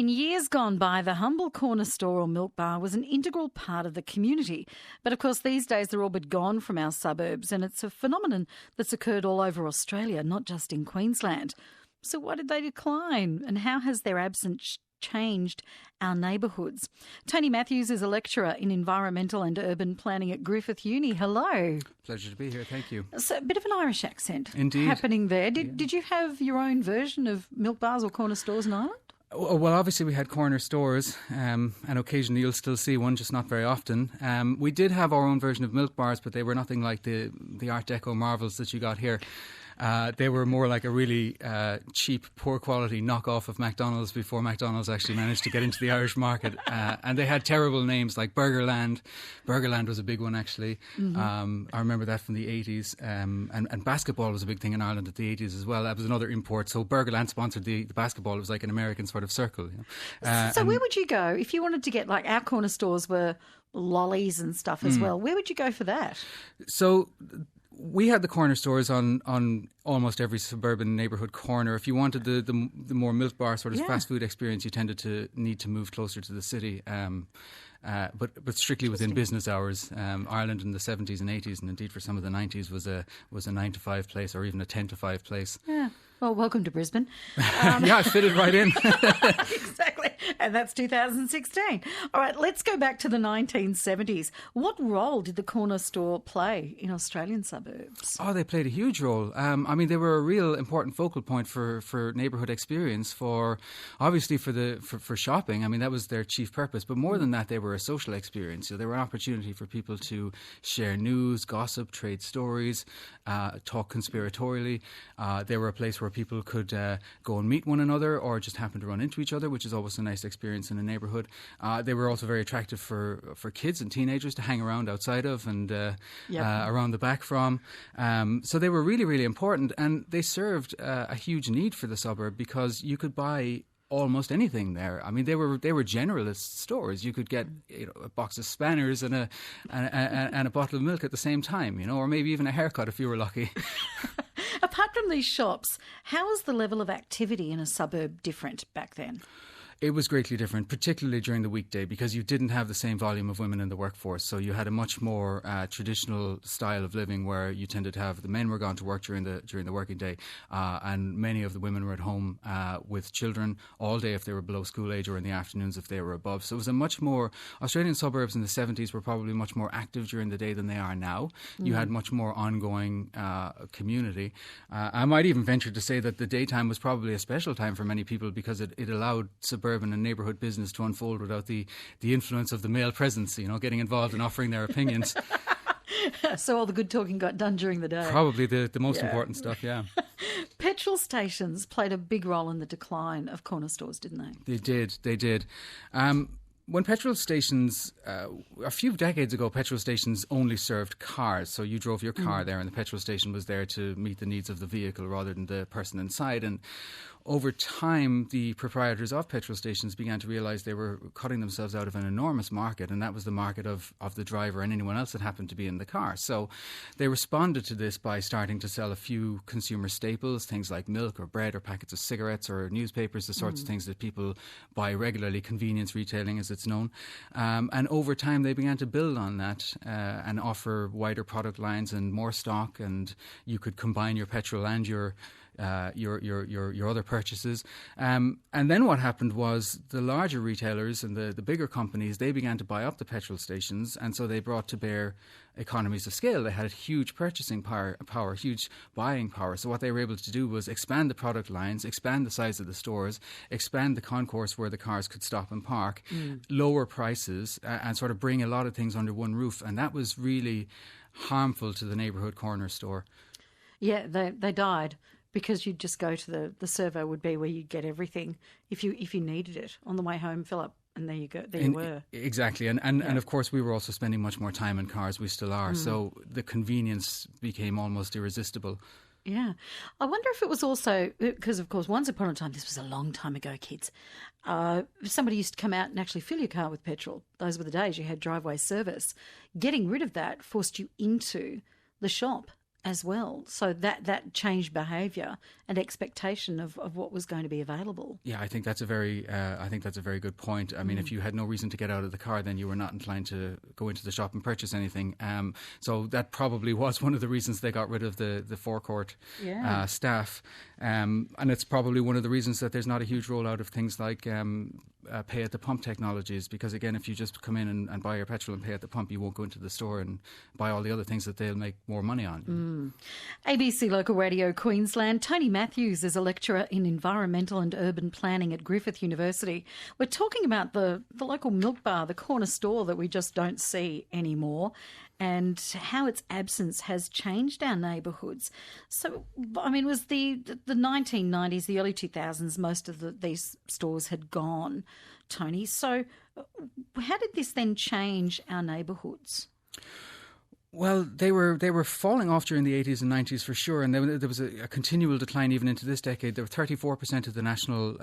In years gone by, the humble corner store or milk bar was an integral part of the community. But of course, these days they're all but gone from our suburbs, and it's a phenomenon that's occurred all over Australia, not just in Queensland. So why did they decline, and how has their absence changed our neighbourhoods? Tony Matthews is a lecturer in environmental and urban planning at Griffith Uni. Hello. Pleasure to be here, thank you. So a bit of an Irish accent Indeed. happening there. Did you have your own version of milk bars or corner stores in Ireland? Well, obviously we had corner stores, and occasionally you'll still see one, just not very often. We did have our own version of milk bars, but they were nothing like the Art Deco marvels that you got here. They were more like a really cheap, poor quality knockoff of McDonald's before McDonald's actually managed to get into the Irish market. And they had terrible names like Burgerland. Burgerland was a big one, actually. Mm-hmm. I remember that from the 80s. And basketball was a big thing in Ireland at the 80s as well. That was another import. So Burgerland sponsored the basketball. It was like an American sort of circle. You know? So where would you go if you wanted to get, like, our corner stores were lollies and stuff as well. Where would you go for that? So we had the corner stores on almost every suburban neighbourhood corner. If you wanted the more milk bar sort of fast food experience, you tended to need to move closer to the city. But strictly within business hours. Ireland in the 70s and 80s, and indeed for some of the 90s, was a 9 to 5 place, or even a 10 to 5 place. Yeah. Well, welcome to Brisbane. Yeah, I fitted right in. Exactly. And that's 2016. All right, let's go back to the 1970s. What role did the corner store play in Australian suburbs? Oh, they played a huge role. I mean, they were a real important focal point for neighbourhood experience, obviously for shopping. I mean, that was their chief purpose. But more than that, they were a social experience. So they were an opportunity for people to share news, gossip, trade stories, talk conspiratorially. They were a place where people could go and meet one another, or just happen to run into each other, which is always a nice experience in a neighbourhood. They were also very attractive for kids and teenagers to hang around outside of and around the back from. So they were really, really important, and they served a huge need for the suburb, because you could buy almost anything there. I mean, they were generalist stores. You could get a box of spanners and a bottle of milk at the same time, or maybe even a haircut if you were lucky. Apart from these shops, how was the level of activity in a suburb different back then? It was greatly different, particularly during the weekday, because you didn't have the same volume of women in the workforce. So you had a much more traditional style of living, where you tended to have the men were gone to work during the working day, and many of the women were at home with children all day if they were below school age, or in the afternoons if they were above. So it was a much more Australian suburbs in the 70s were probably much more active during the day than they are now. You had much more ongoing community. I might even venture to say that the daytime was probably a special time for many people, because it allowed suburban and neighbourhood business to unfold without the influence of the male presence, getting involved and offering their opinions. So all the good talking got done during the day. Probably the most important stuff, yeah. Petrol stations played a big role in the decline of corner stores, didn't they? They did. When petrol stations, a few decades ago, petrol stations only served cars. So you drove your car there, and the petrol station was there to meet the needs of the vehicle rather than the person inside. And over time, the proprietors of petrol stations began to realise they were cutting themselves out of an enormous market, and that was the market of the driver and anyone else that happened to be in the car. So they responded to this by starting to sell a few consumer staples, things like milk or bread or packets of cigarettes or newspapers, the sorts of things that people buy regularly, convenience retailing as it's known. And over time, they began to build on that and offer wider product lines and more stock, and you could combine your petrol and your other purchases. And then what happened was the larger retailers and the bigger companies, they began to buy up the petrol stations, and so they brought to bear economies of scale. They had huge purchasing power, huge buying power. So what they were able to do was expand the product lines, expand the size of the stores, expand the concourse where the cars could stop and park, lower prices, and sort of bring a lot of things under one roof. And that was really harmful to the neighbourhood corner store. Yeah, they died. Because you'd just go to the servo would be where you'd get everything if you needed it on the way home, fill up, and there you go. There you were. Exactly. And of course we were also spending much more time in cars. We still are. So the convenience became almost irresistible. Yeah. I wonder if it was also, because of course once upon a time, this was a long time ago, kids, somebody used to come out and actually fill your car with petrol. Those were the days you had driveway service. Getting rid of that forced you into the shop as well. So that changed behaviour and expectation of what was going to be available. Yeah, I think that's a very good point. I mean, if you had no reason to get out of the car, then you were not inclined to go into the shop and purchase anything. So that probably was one of the reasons they got rid of the forecourt staff. And it's probably one of the reasons that there's not a huge rollout of things like pay at the pump technologies, because again, if you just come in and buy your petrol and pay at the pump, you won't go into the store and buy all the other things that they'll make more money on. ABC Local Radio Queensland. Tony Matthews is a lecturer in environmental and urban planning at Griffith University. We're talking about the local milk bar, the corner store that we just don't see anymore, and how its absence has changed our neighbourhoods. So, I mean, it was the 1990s, the early 2000s, most of these stores had gone, Tony. So how did this then change our neighbourhoods? Well, they were falling off during the 80s and 90s for sure, and there was a continual decline even into this decade. There were 34% of the national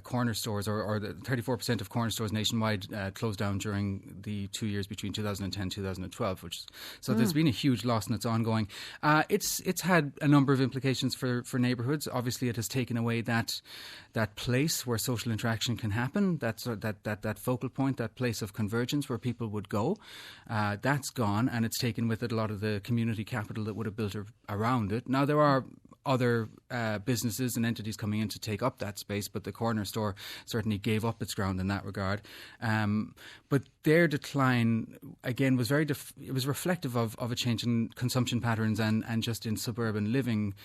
corner stores, or the 34% of corner stores nationwide closed down during the 2 years between 2010 and 2012. So there's been a huge loss, and it's ongoing. It's had a number of implications for neighbourhoods. Obviously, it has taken away that place where social interaction can happen. That focal point, that place of convergence where people would go. That's gone, and it's taken with it a lot of the community capital that would have built around it. Now, there are other businesses and entities coming in to take up that space, but the corner store certainly gave up its ground in that regard. But their decline, again, was it was reflective of a change in consumption patterns and just in suburban living.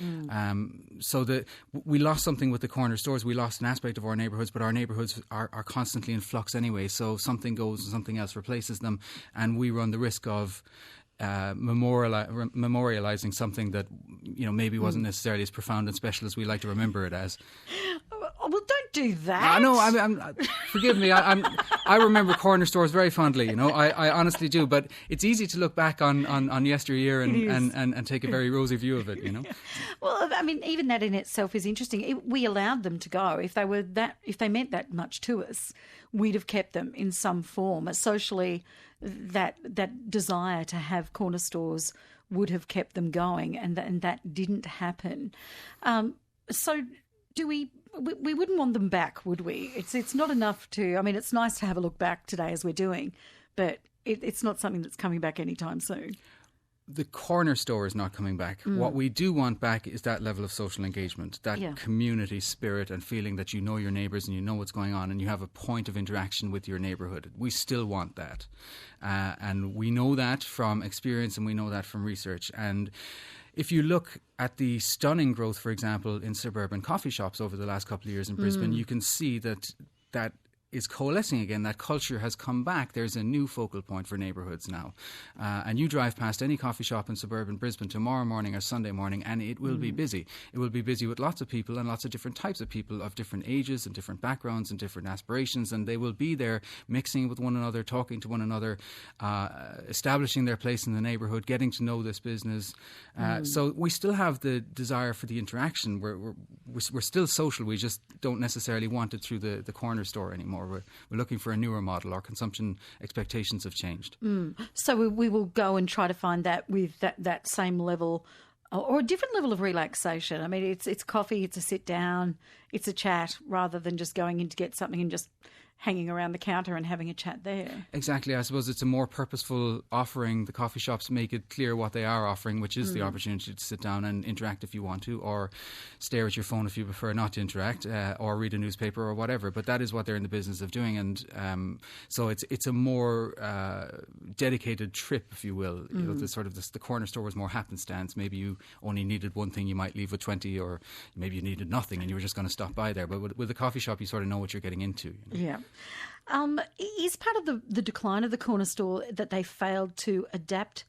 So we lost something with the corner stores. We lost an aspect of our neighbourhoods, but our neighbourhoods are constantly in flux anyway. So something goes and something else replaces them, and we run the risk of memorializing something that maybe wasn't necessarily as profound and special as we like to remember it as. Well, don't do that. No, forgive me. I remember corner stores very fondly. I honestly do. But it's easy to look back on yesteryear and take a very rosy view of it. Well, I mean, even that in itself is interesting. We allowed them to go. If they meant that much to us, we'd have kept them in some form. Socially, that desire to have corner stores would have kept them going, and that didn't happen. So do we wouldn't want them back, would we? It's not enough to. I mean, it's nice to have a look back today as we're doing, but it's not something that's coming back anytime soon. The corner store is not coming back. What we do want back is that level of social engagement, that community spirit and feeling that you know your neighbours and you know what's going on and you have a point of interaction with your neighbourhood. We still want that. And we know that from experience and we know that from research. And if you look at the stunning growth, for example, in suburban coffee shops over the last couple of years in Brisbane, you can see that is coalescing again. That culture has come back. There's a new focal point for neighbourhoods now. And you drive past any coffee shop in suburban Brisbane tomorrow morning or Sunday morning and it will be busy. It will be busy with lots of people and lots of different types of people of different ages and different backgrounds and different aspirations, and they will be there mixing with one another, talking to one another, establishing their place in the neighbourhood, getting to know this business. So we still have the desire for the interaction. We're still social. We just don't necessarily want it through the corner store anymore. We're looking for a newer model. Our consumption expectations have changed. So we will go and try to find that with that same level or a different level of relaxation. I mean, it's coffee, it's a sit down, it's a chat, rather than just going in to get something and just hanging around the counter and having a chat there. Exactly. I suppose it's a more purposeful offering. The coffee shops make it clear what they are offering, which is the opportunity to sit down and interact if you want to, or stare at your phone if you prefer not to interact, or read a newspaper or whatever. But that is what they're in the business of doing. And so it's a more dedicated trip, if you will. The corner store was more happenstance. Maybe you only needed one thing, you might leave with 20, or maybe you needed nothing and you were just going to stop by there. But with the coffee shop, you sort of know what you're getting into. Yeah. Is part of the decline of the corner store that they failed to adapt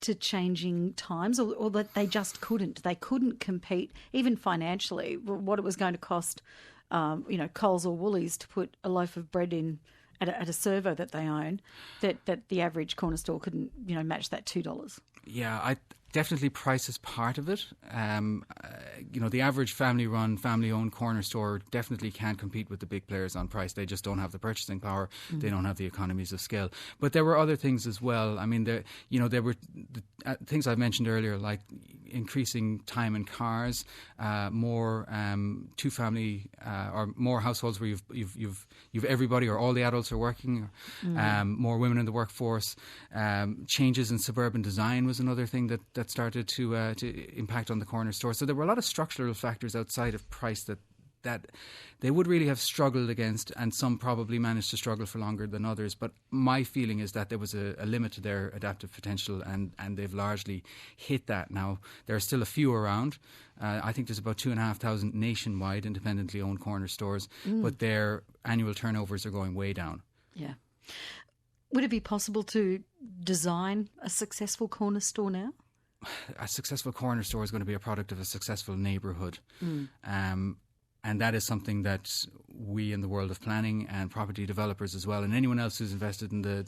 to changing times, or that they just couldn't? They couldn't compete, even financially, what it was going to cost, Coles or Woolies to put a loaf of bread in at a servo that they own, that the average corner store couldn't, match that $2. Yeah, Definitely price is part of it. The average family-run, family-owned corner store definitely can't compete with the big players on price. They just don't have the purchasing power. They don't have the economies of scale. But there were other things as well. I mean, there were things I've mentioned earlier, like increasing time in cars, more two-family or more households where you've everybody or all the adults are working, more women in the workforce. Changes in suburban design was another thing that started to impact on the corner store. So there were a lot of structural factors outside of price that they would really have struggled against, and some probably managed to struggle for longer than others. But my feeling is that there was a limit to their adaptive potential, and they've largely hit that now. There are still a few around. I think there's about 2,500 nationwide independently owned corner stores, but their annual turnovers are going way down. Yeah. Would it be possible to design a successful corner store now? A successful corner store is going to be a product of a successful neighbourhood. And that is something that we in the world of planning and property developers as well, and anyone else who's invested in the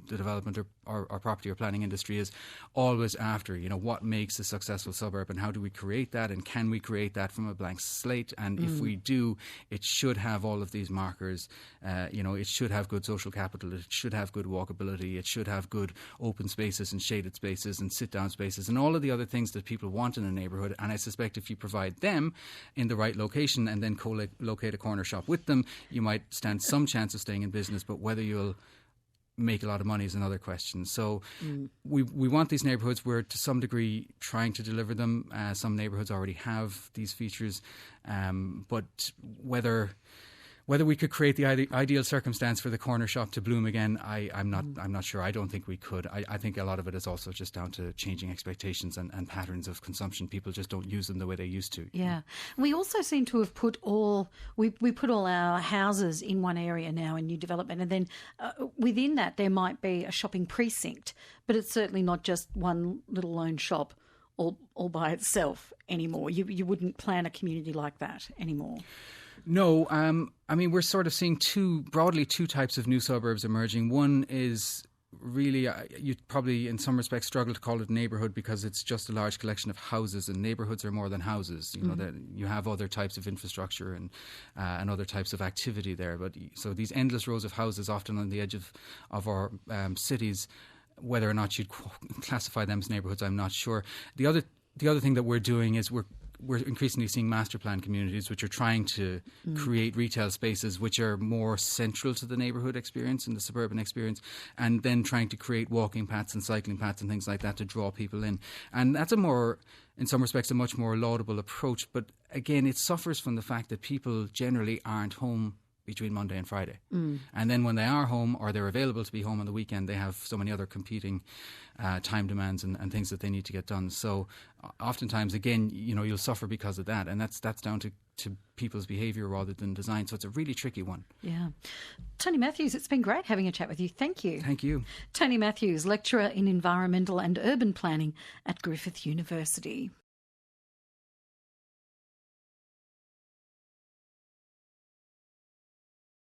development or property or planning industry, is always after, what makes a successful suburb and how do we create that, and can we create that from a blank slate? And if we do, it should have all of these markers. It should have good social capital, it should have good walkability, it should have good open spaces and shaded spaces and sit-down spaces and all of the other things that people want in a neighbourhood. And I suspect if you provide them in the right location and then co-locate a corner shop with them, you might stand some chance of staying in business, but whether you'll make a lot of money is another question. So we want these neighbourhoods. We're to some degree trying to deliver them. Some neighbourhoods already have these features, but whether we could create the ideal circumstance for the corner shop to bloom again, I'm not sure. I don't think we could. I think a lot of it is also just down to changing expectations and patterns of consumption. People just don't use them the way they used to. Yeah. We also seem to have put all our houses in one area now in new development, and then within that there might be a shopping precinct, but it's certainly not just one little lone shop all by itself anymore. You wouldn't plan a community like that anymore. No, we're sort of seeing two types of new suburbs emerging. One is really, you'd probably in some respects struggle to call it a neighbourhood because it's just a large collection of houses, and neighbourhoods are more than houses. That you have other types of infrastructure and other types of activity there. But so these endless rows of houses, often on the edge of our cities, whether or not you'd classify them as neighbourhoods, I'm not sure. The other thing that we're doing is we're increasingly seeing master plan communities which are trying to create retail spaces which are more central to the neighbourhood experience and the suburban experience, and then trying to create walking paths and cycling paths and things like that to draw people in. And that's in some respects, a much more laudable approach. But again, it suffers from the fact that people generally aren't home between Monday and Friday. And then when they are home, or they're available to be home on the weekend, they have so many other competing time demands and things that they need to get done. So oftentimes, again, you'll suffer because of that. And that's down to people's behaviour rather than design. So it's a really tricky one. Yeah. Tony Matthews, it's been great having a chat with you. Thank you. Thank you. Tony Matthews, lecturer in environmental and urban planning at Griffith University.